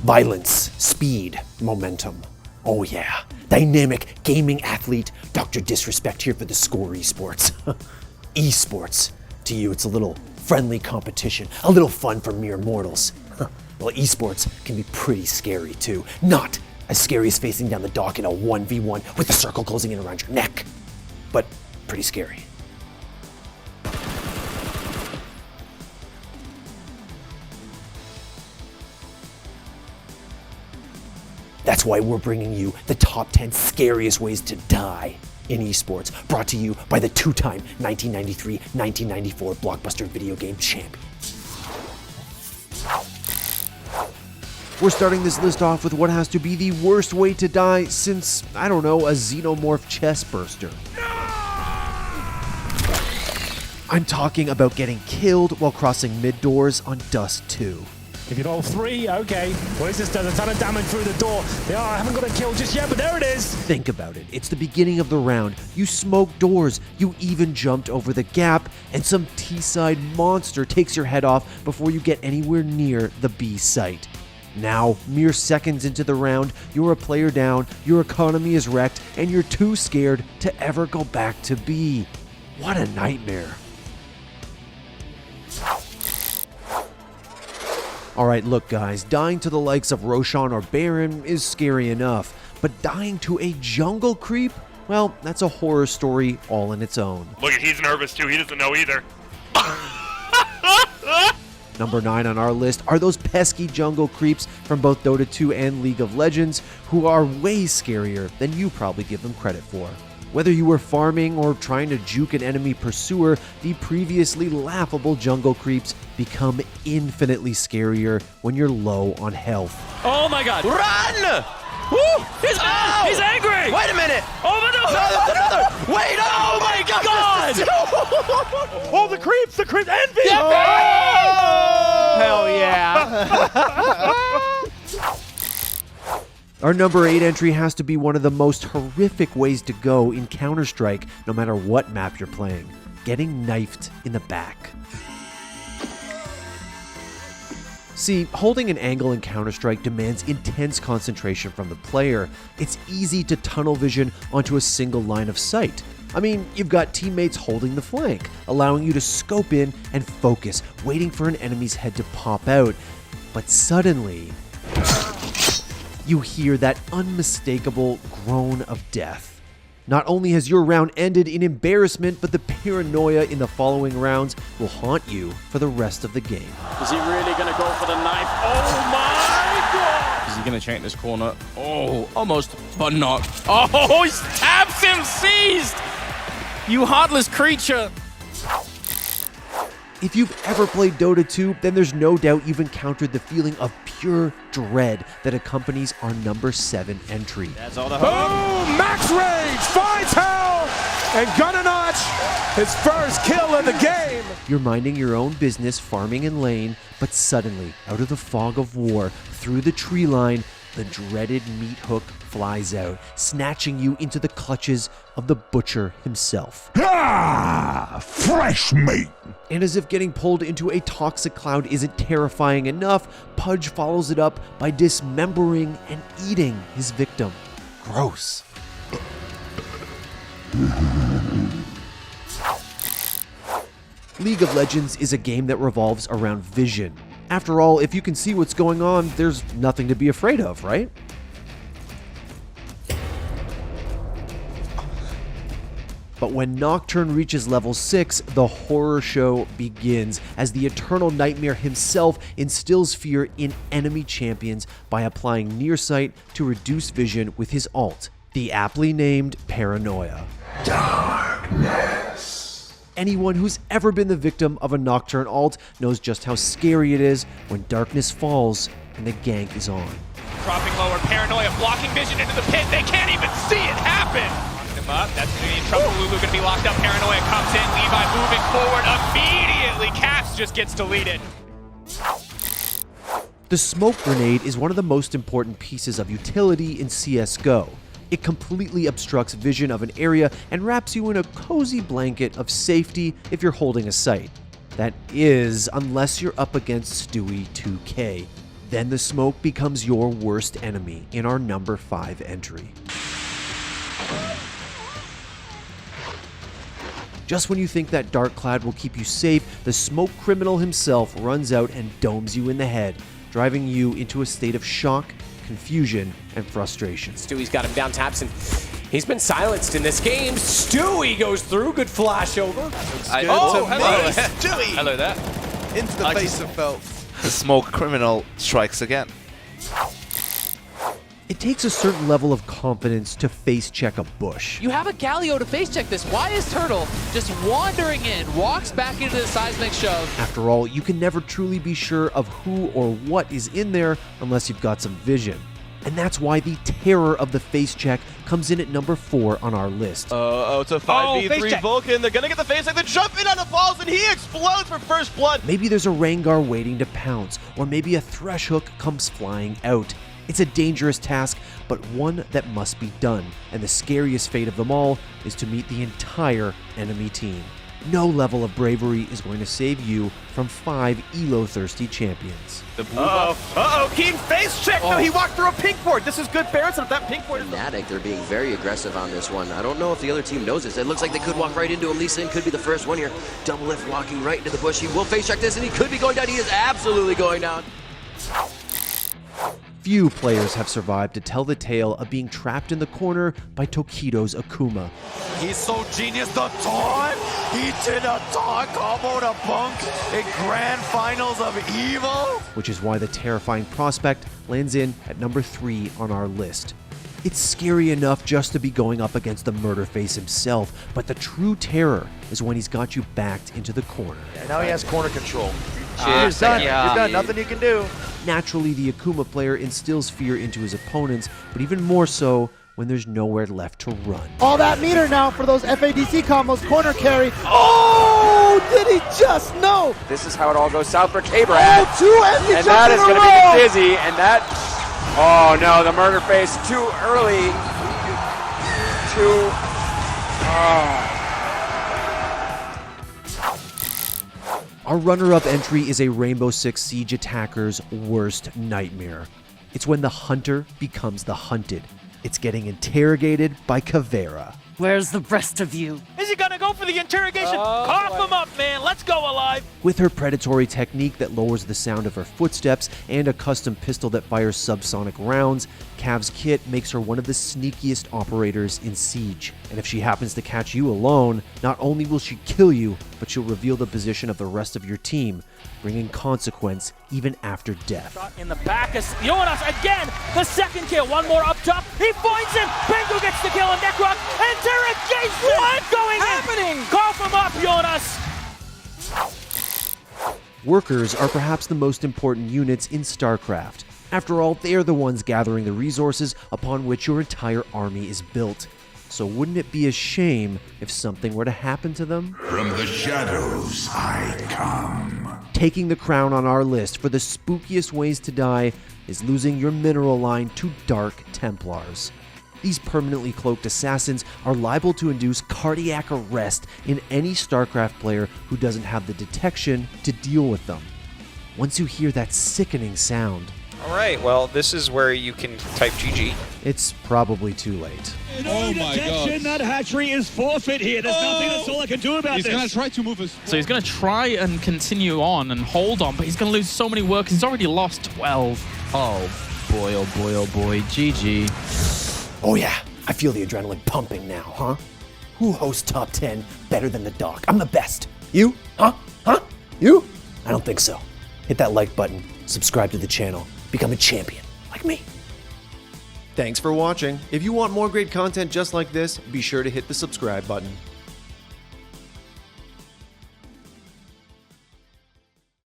Violence, speed, momentum. Oh yeah, dynamic gaming athlete, Dr. Disrespect here for theScore Esports. Esports, to you it's a little friendly competition, a little fun for mere mortals. Well, esports can be pretty scary too. Not as scary as facing down the dock in a 1v1 with the circle closing in around your neck, but pretty scary. That's why we're bringing you the top 10 scariest ways to die in esports, brought to you by the two-time 1993-1994 Blockbuster video game champion. We're starting this list off with what has to be the worst way to die since, I don't know, a xenomorph chest burster. I'm talking about getting killed while crossing mid-doors on Dust 2. If you roll 3, okay. What is this? Does a ton of damage through the door. I haven't got a kill just yet, but there it is. Think about it. It's the beginning of the round. You smoked doors. You even jumped over the gap, and some T-side monster takes your head off before you get anywhere near the B site. Now, mere seconds into the round, you're a player down, your economy is wrecked, and you're too scared to ever go back to B. What a nightmare. Alright, look guys, dying to the likes of Roshan or Baron is scary enough, but dying to a jungle creep? Well, that's a horror story all in its own. Look, he's nervous too, he doesn't know either. Number 9 on our list are those pesky jungle creeps from both Dota 2 and League of Legends who are way scarier than you probably give them credit for. Whether you were farming or trying to juke an enemy pursuer, the previously laughable jungle creeps become infinitely scarier when you're low on health. Oh my god. Run! Woo! He's angry! Wait a minute! Oh my god! No, there's another! Wait! Oh my god! Oh, the creeps, envy! Yeah, Hell yeah! Our number 8 entry has to be one of the most horrific ways to go in Counter-Strike, no matter what map you're playing. Getting knifed in the back. See, holding an angle in Counter-Strike demands intense concentration from the player. It's easy to tunnel vision onto a single line of sight. I mean, you've got teammates holding the flank, allowing you to scope in and focus, waiting for an enemy's head to pop out. But suddenly, you hear that unmistakable groan of death. Not only has your round ended in embarrassment, but the paranoia in the following rounds will haunt you for the rest of the game. Is he really gonna go for the knife? Oh my god! Is he gonna change this corner? Oh, almost, but not. Oh, he stabs him, seized! You heartless creature! If you've ever played Dota 2, then there's no doubt you've encountered the feeling of pure dread that accompanies our number 7 entry. That's all the Boom! Max Rage finds hell! And gonna notch his first kill of the game! You're minding your own business, farming in lane, but suddenly, out of the fog of war, through the tree line, the dreaded meat hook flies out, snatching you into the clutches of the butcher himself. Ah! Fresh meat! And as if getting pulled into a toxic cloud isn't terrifying enough, Pudge follows it up by dismembering and eating his victim. Gross. League of Legends is a game that revolves around vision. After all, if you can see what's going on, there's nothing to be afraid of, right? But when Nocturne reaches level 6, the horror show begins as the Eternal Nightmare himself instills fear in enemy champions by applying nearsight to reduce vision with his ult, the aptly named Paranoia. Darkness. Anyone who's ever been the victim of a Nocturne ult knows just how scary it is when darkness falls and the gank is on. Dropping lower, Paranoia blocking vision into the pit. They can't even see it happen. Him up. That's going to be in trouble. Lulu going to be locked up. Paranoia comes in. Levi moving forward immediately. Cass just gets deleted. The smoke grenade is one of the most important pieces of utility in CSGO. It completely obstructs vision of an area and wraps you in a cozy blanket of safety if you're holding a sight. That is, unless you're up against Stewie 2K. Then the smoke becomes your worst enemy in our number 5 entry. Just when you think that dark cloud will keep you safe, the smoke criminal himself runs out and domes you in the head, driving you into a state of shock, confusion, and frustration. Stewie's got him down, taps, and he's been silenced in this game. Stewie goes through, good flash over. Hello. Stewie! Hello there. Into the face of Felt. The smoke criminal strikes again. It takes a certain level of confidence to face check a bush. You have a Galio to face check this. Why is Turtle just wandering in, walks back into the seismic shove? After all, you can never truly be sure of who or what is in there unless you've got some vision. And that's why the terror of the face check comes in at number 4 on our list. It's a 5v3 Vulcan. They're gonna get the face check. They're jumping on the balls, and he explodes for first blood. Maybe there's a Rengar waiting to pounce, or maybe a Thresh Hook comes flying out. It's a dangerous task, but one that must be done, and the scariest fate of them all is to meet the entire enemy team. No level of bravery is going to save you from 5 elo-thirsty champions. Keen face check. No, he walked through a pink board. This is good balance, and if that pink board is... Fnatic, they're being very aggressive on this one. I don't know if the other team knows this. It looks like they could walk right into him. Lee Sin could be the first one here. Double lift walking right into the bush. He will face check this, and he could be going down. He is absolutely going down. Few players have survived to tell the tale of being trapped in the corner by Tokido's Akuma. He's so genius. The taunt. He did a taunt combo to Punk in Grand Finals of EVO. Which is why the terrifying prospect lands in at number 3 on our list. It's scary enough just to be going up against the murder face himself, but the true terror is when he's got you backed into the corner. And now he has corner control. You're done. You're done. Nothing you can do. Naturally, the Akuma player instills fear into his opponents, but even more so when there's nowhere left to run. All that meter now for those FADC combos. Corner carry. Oh, did he just know? This is how it all goes south for Caveira. Oh, 2 empty And jumps that in is a going to row. be dizzy, and that... Oh no, the murder face too early. Our runner-up entry is a Rainbow Six Siege attacker's worst nightmare. It's when the hunter becomes the hunted. It's getting interrogated by Caveira. Where's the rest of you? Is he gonna go for the interrogation? Cough him up, man. Let's go alive. With her predatory technique that lowers the sound of her footsteps and a custom pistol that fires subsonic rounds, Cav's kit makes her one of the sneakiest operators in Siege. And if she happens to catch you alone, not only will she kill you, but she'll reveal the position of the rest of your team, bringing consequence even after death. In the back is Jonas again. The second kill. One more up top. He finds him. Bengu gets the kill on Necroc. Interrogation. What going happening? Cough him up, Jonas. Workers are perhaps the most important units in StarCraft. After all, they are the ones gathering the resources upon which your entire army is built. So wouldn't it be a shame if something were to happen to them? From the shadows I come. Taking the crown on our list for the spookiest ways to die is losing your mineral line to Dark Templars. These permanently cloaked assassins are liable to induce cardiac arrest in any StarCraft player who doesn't have the detection to deal with them. Once you hear that sickening sound, alright, well, this is where you can type GG. It's probably too late. Oh my God. That hatchery is forfeit here. There's nothing that's all I can do about this. He's going to try to move us. So he's going to try and continue on and hold on, but he's going to lose so many workers. He's already lost 12. Oh boy, oh boy, oh boy. GG. Oh yeah, I feel the adrenaline pumping now, huh? Who hosts top 10 better than the Doc? I'm the best. You? Huh? You? I don't think so. Hit that like button, subscribe to the channel, become a champion like me. Thanks for watching. If you want more great content just like this, be sure to hit the subscribe button.